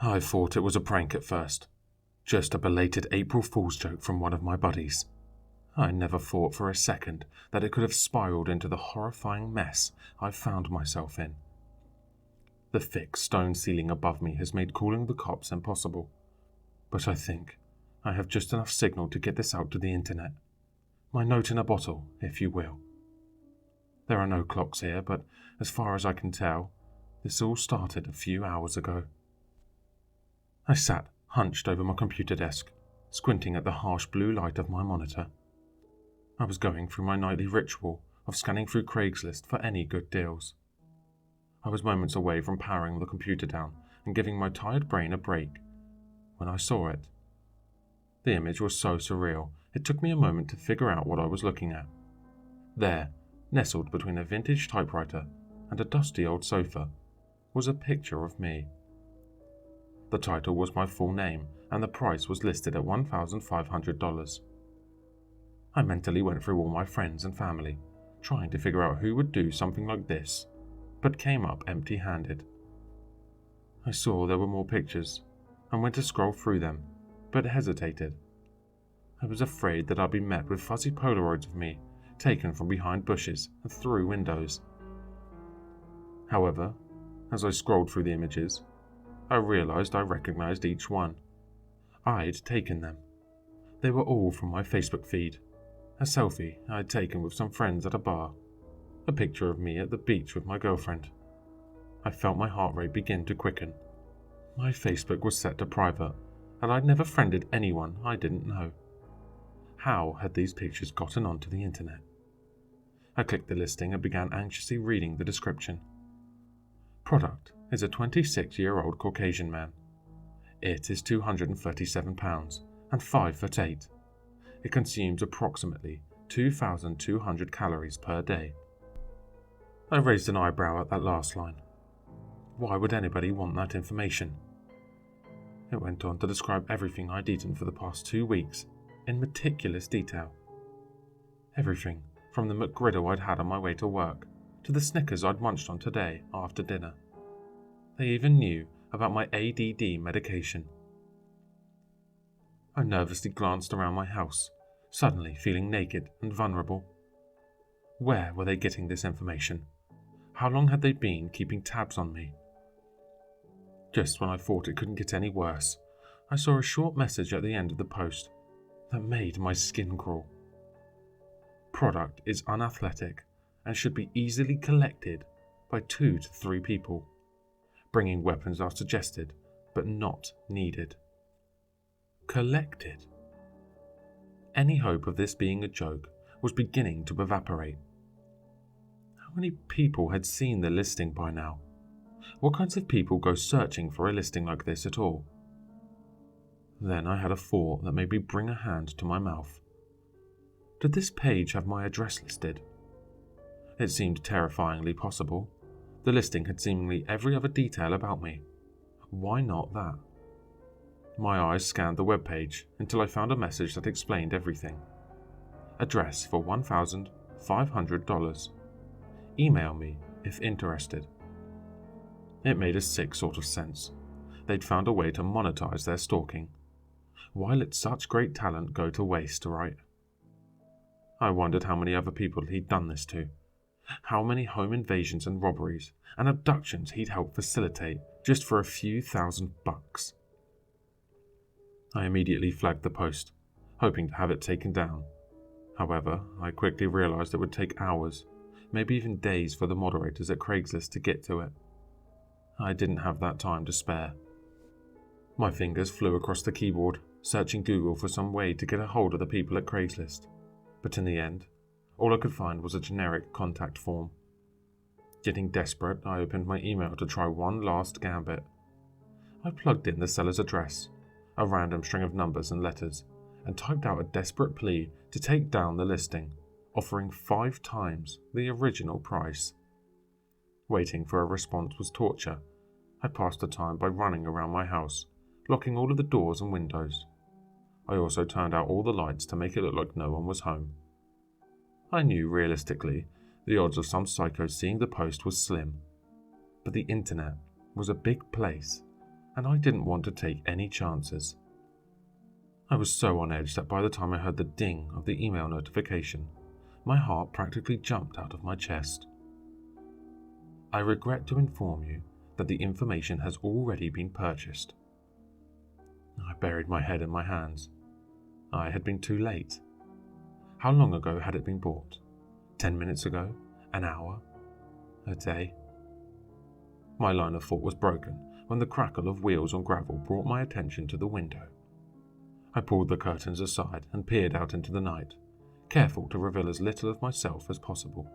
I thought it was a prank at first, just a belated April Fool's joke from one of my buddies. I never thought for a second that it could have spiraled into the horrifying mess I found myself in. The thick stone ceiling above me has made calling the cops impossible, but I think I have just enough signal to get this out to the internet. My note in a bottle, if you will. There are no clocks here, but as far as I can tell, this all started a few hours ago. I sat hunched over my computer desk, squinting at the harsh blue light of my monitor. I was going through my nightly ritual of scanning through Craigslist for any good deals. I was moments away from powering the computer down and giving my tired brain a break when I saw it. The image was so surreal, it took me a moment to figure out what I was looking at. There, nestled between a vintage typewriter and a dusty old sofa, was a picture of me. The title was my full name, and the price was listed at $1,500. I mentally went through all my friends and family, trying to figure out who would do something like this, but came up empty-handed. I saw there were more pictures, and went to scroll through them, but hesitated. I was afraid that I'd be met with fuzzy Polaroids of me, taken from behind bushes and through windows. However, as I scrolled through the images, I realized I recognized each one. I'd taken them. They were all from my Facebook feed. A selfie I'd taken with some friends at a bar. A picture of me at the beach with my girlfriend. I felt my heart rate begin to quicken. My Facebook was set to private, and I'd never friended anyone I didn't know. How had these pictures gotten onto the internet? I clicked the listing and began anxiously reading the description. Product is a 26-year-old Caucasian man. It is 237 pounds and 5'8". It consumes approximately 2,200 calories per day. I raised an eyebrow at that last line. Why would anybody want that information? It went on to describe everything I'd eaten for the past 2 weeks in meticulous detail. Everything from the McGriddle I'd had on my way to work to the Snickers I'd munched on today after dinner. They even knew about my ADD medication. I nervously glanced around my house, suddenly feeling naked and vulnerable. Where were they getting this information? How long had they been keeping tabs on me? Just when I thought it couldn't get any worse, I saw a short message at the end of the post that made my skin crawl. Product is unathletic and should be easily collected by 2 to 3 people. Bringing weapons are suggested, but not needed. Collected. Any hope of this being a joke was beginning to evaporate. How many people had seen the listing by now? What kinds of people go searching for a listing like this at all? Then I had a thought that made me bring a hand to my mouth. Did this page have my address listed? It seemed terrifyingly possible. The listing had seemingly every other detail about me. Why not that? My eyes scanned the webpage until I found a message that explained everything. Address for $1,500. Email me if interested. It made a sick sort of sense. They'd found a way to monetize their stalking. Why let such great talent go to waste, right? I wondered how many other people he'd done this to. How many home invasions and robberies and abductions he'd helped facilitate just for a few $1,000s. I immediately flagged the post, hoping to have it taken down. However, I quickly realized it would take hours, maybe even days for the moderators at Craigslist to get to it. I didn't have that time to spare. My fingers flew across the keyboard, searching Google for some way to get a hold of the people at Craigslist. But in the end, all I could find was a generic contact form. Getting desperate, I opened my email to try one last gambit. I plugged in the seller's address, a random string of numbers and letters, and typed out a desperate plea to take down the listing, offering 5 times the original price. Waiting for a response was torture. I passed the time by running around my house, locking all of the doors and windows. I also turned out all the lights to make it look like no one was home. I knew realistically the odds of some psycho seeing the post was slim, but the internet was a big place, and I didn't want to take any chances. I was so on edge that by the time I heard the ding of the email notification, my heart practically jumped out of my chest. I regret to inform you that the information has already been purchased. I buried my head in my hands. I had been too late. How long ago had it been bought? 10 minutes ago? An hour? A day? My line of thought was broken when the crackle of wheels on gravel brought my attention to the window. I pulled the curtains aside and peered out into the night, careful to reveal as little of myself as possible.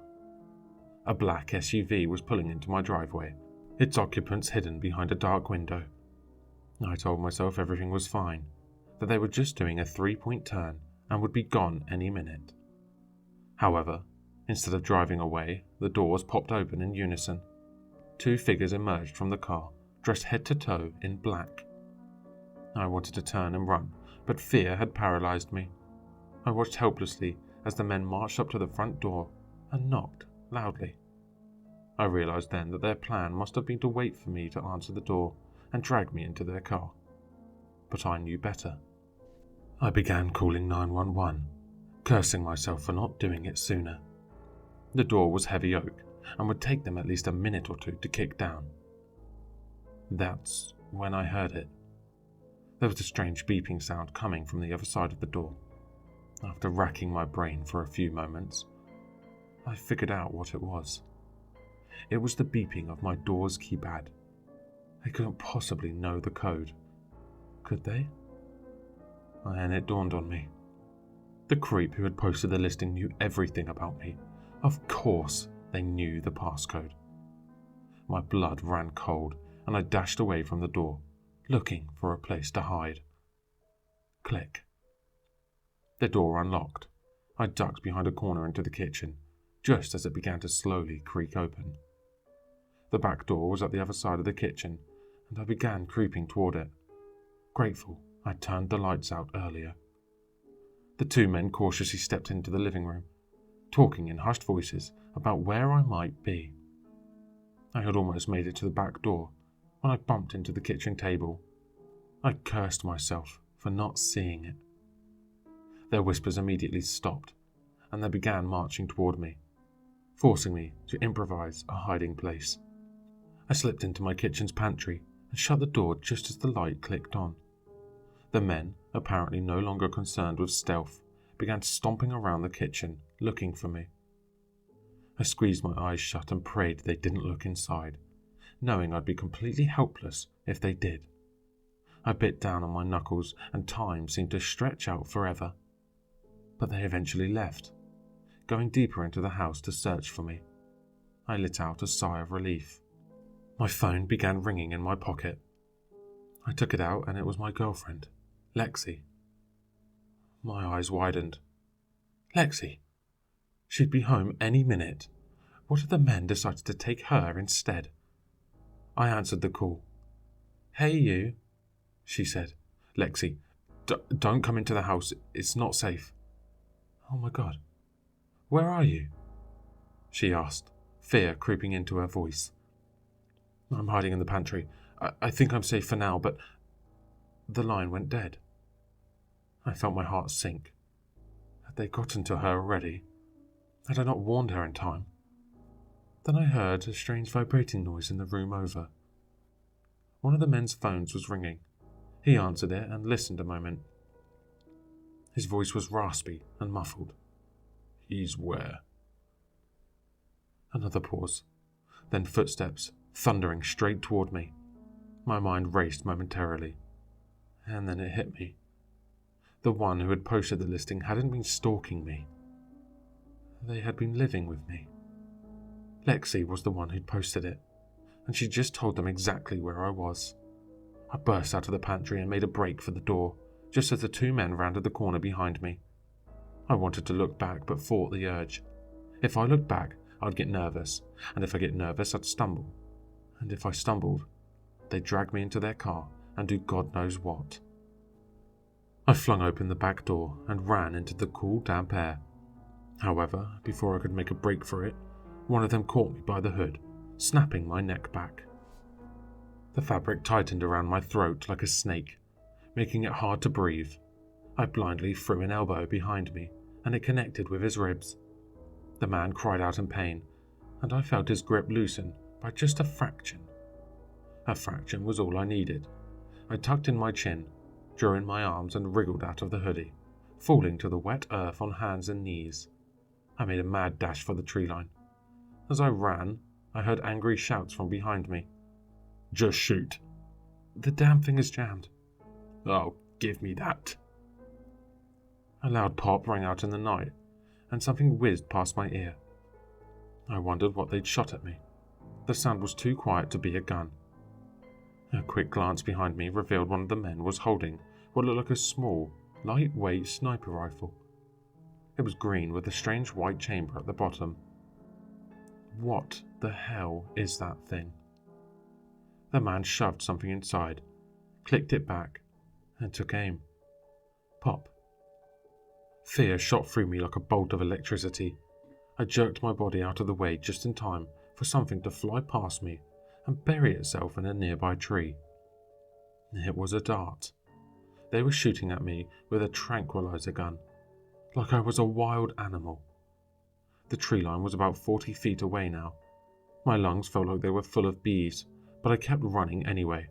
A black SUV was pulling into my driveway, its occupants hidden behind a dark window. I told myself everything was fine, that they were just doing a 3-point turn and would be gone any minute. However, instead of driving away, the doors popped open in unison. 2 figures emerged from the car, dressed head to toe in black. I wanted to turn and run, but fear had paralyzed me. I watched helplessly as the men marched up to the front door and knocked loudly. I realized then that their plan must have been to wait for me to answer the door and drag me into their car. But I knew better. I began calling 911, cursing myself for not doing it sooner. The door was heavy oak and would take them at least a minute or 2 to kick down. That's when I heard it. There was a strange beeping sound coming from the other side of the door. After racking my brain for a few moments, I figured out what it was. It was the beeping of my door's keypad. They couldn't possibly know the code, could they? And it dawned on me. The creep who had posted the listing knew everything about me. Of course they knew the passcode. My blood ran cold and I dashed away from the door, looking for a place to hide. Click. The door unlocked. I ducked behind a corner into the kitchen, just as it began to slowly creak open. The back door was at the other side of the kitchen, and I began creeping toward it. Grateful I'd turned the lights out earlier. The 2 men cautiously stepped into the living room, talking in hushed voices about where I might be. I had almost made it to the back door when I bumped into the kitchen table. I cursed myself for not seeing it. Their whispers immediately stopped, and they began marching toward me, forcing me to improvise a hiding place. I slipped into my kitchen's pantry and shut the door just as the light clicked on. The men, apparently no longer concerned with stealth, began stomping around the kitchen, looking for me. I squeezed my eyes shut and prayed they didn't look inside, knowing I'd be completely helpless if they did. I bit down on my knuckles and time seemed to stretch out forever. But they eventually left, going deeper into the house to search for me. I let out a sigh of relief. My phone began ringing in my pocket. I took it out and it was my girlfriend, Lexi. My eyes widened. Lexi! She'd be home any minute. What if the men decided to take her instead? I answered the call. Hey you, she said. Lexi, don't come into the house. It's not safe. Oh my God. Where are you? She asked, fear creeping into her voice. I'm hiding in the pantry. I think I'm safe for now, but the line went dead. I felt my heart sink. Had they gotten to her already? Had I not warned her in time? Then I heard a strange vibrating noise in the room over. One of the men's phones was ringing. He answered it and listened a moment. His voice was raspy and muffled. He's where? Another pause, then footsteps thundering straight toward me. My mind raced momentarily, and then it hit me. The one who had posted the listing hadn't been stalking me. They had been living with me. Lexi was the one who'd posted it, and she just told them exactly where I was. I burst out of the pantry and made a break for the door, just as the 2 men rounded the corner behind me. I wanted to look back, but fought the urge. If I looked back, I'd get nervous, and if I get nervous, I'd stumble. And if I stumbled, they'd drag me into their car and do God knows what. I flung open the back door and ran into the cool, damp air. However, before I could make a break for it, one of them caught me by the hood, snapping my neck back. The fabric tightened around my throat like a snake, making it hard to breathe. I blindly threw an elbow behind me, and it connected with his ribs. The man cried out in pain, and I felt his grip loosen by just a fraction. A fraction was all I needed. I tucked in my chin, drew in my arms, and wriggled out of the hoodie, falling to the wet earth on hands and knees. I made a mad dash for the tree line. As I ran, I heard angry shouts from behind me. "Just shoot." "The damn thing is jammed." "Oh, give me that." A loud pop rang out in the night, and something whizzed past my ear. I wondered what they'd shot at me. The sound was too quiet to be a gun. A quick glance behind me revealed one of the men was holding what looked like a small, lightweight sniper rifle. It was green with a strange white chamber at the bottom. What the hell is that thing? The man shoved something inside, clicked it back, and took aim. Pop. Fear shot through me like a bolt of electricity. I jerked my body out of the way just in time for something to fly past me and bury itself in a nearby tree. It was a dart. They were shooting at me with a tranquilizer gun, like I was a wild animal. The tree line was about 40 feet away now. My lungs felt like they were full of bees, but I kept running anyway,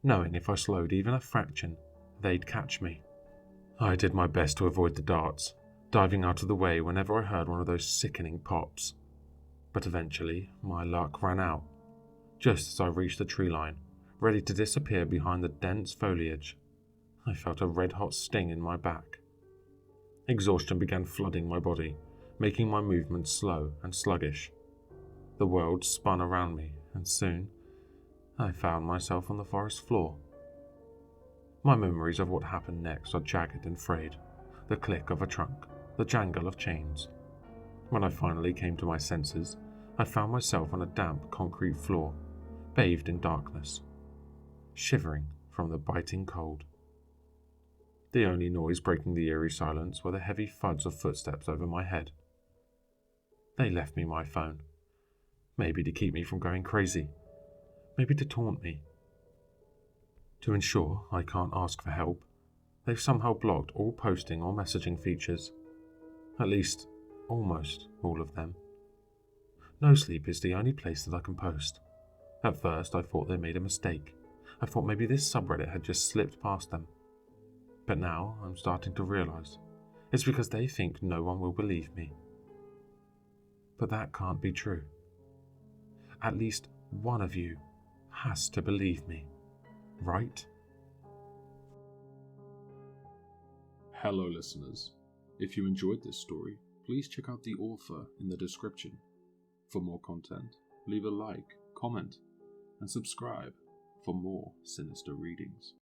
knowing if I slowed even a fraction, they'd catch me. I did my best to avoid the darts, diving out of the way whenever I heard one of those sickening pops. But eventually, my luck ran out. Just as I reached the tree line, ready to disappear behind the dense foliage, I felt a red-hot sting in my back. Exhaustion began flooding my body, making my movements slow and sluggish. The world spun around me, and soon I found myself on the forest floor. My memories of what happened next are jagged and frayed. The click of a trunk, the jangle of chains. When I finally came to my senses, I found myself on a damp concrete floor, bathed in darkness, shivering from the biting cold. The only noise breaking the eerie silence were the heavy thuds of footsteps over my head. They left me my phone, maybe to keep me from going crazy, maybe to taunt me. To ensure I can't ask for help, they've somehow blocked all posting or messaging features. At least, almost all of them. No Sleep is the only place that I can post. At first, I thought they made a mistake. I thought maybe this subreddit had just slipped past them. But now I'm starting to realize it's because they think no one will believe me. But that can't be true. At least one of you has to believe me, right? Hello listeners, if you enjoyed this story, please check out the author in the description. For more content, leave a like, comment, and subscribe for more sinister readings.